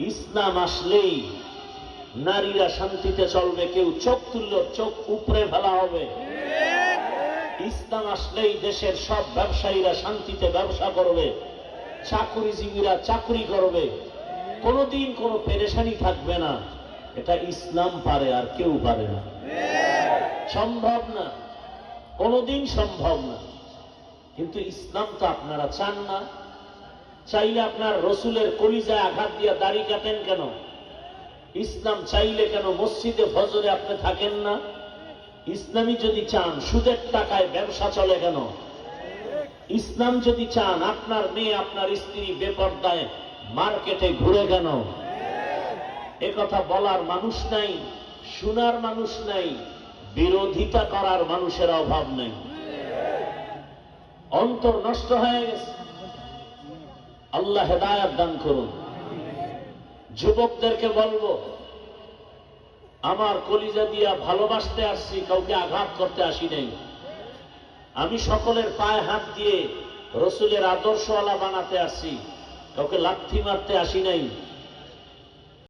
ইসলাম আসলেই নারীরা শান্তিতে চলবে, কেউ চোখ তুললে চোখ উপরে ফেলা হবে। ইসলাম আসলেই দেশের সব ব্যবসায়ীরা শান্তিতে ব্যবসা করবে, চাকরিজীবীরা চাকরি করবে, কোনোদিন কোনো পেরেশানি থাকবে না। এটা ইসলাম পারে, আর কেউ পারে না, সম্ভব না, কোনোদিন সম্ভব না। কিন্তু ইসলাম তো আপনারা চান না। চাইলে আপনার রসুলের কলিজায় আঘাত দিয়া দাড়ি কাটেন কেন? ইসলাম চাইলে কেন মসজিদে ফজরে আপনি থাকেন না? ইসলামী যদি চান সুদের টাকায় ব্যবসা চলে কেন? ইসলাম যদি চান আপনার মেয়ে আপনার স্ত্রী বেপরদায় মার্কেটে ঘুরে কেন? একথা বলার মানুষ নাই, শোনার মানুষ নাই, বিরোধিতা করার মানুষের অভাব নেই। অন্তর নষ্ট হয়ে গেছে। আল্লাহ হেদায়েত দান করুন। যুবকদেরকে বলবো, আমার কলিজা দিয়া ভালোবাসতে আসছি, কাউকে আঘাত করতে আসি নাই। আমি সকলের পায়ে হাত দিয়ে রসুলের আদর্শওয়ালা বানাতে আসছি, কাউকে লাথি মারতে আসি নাই।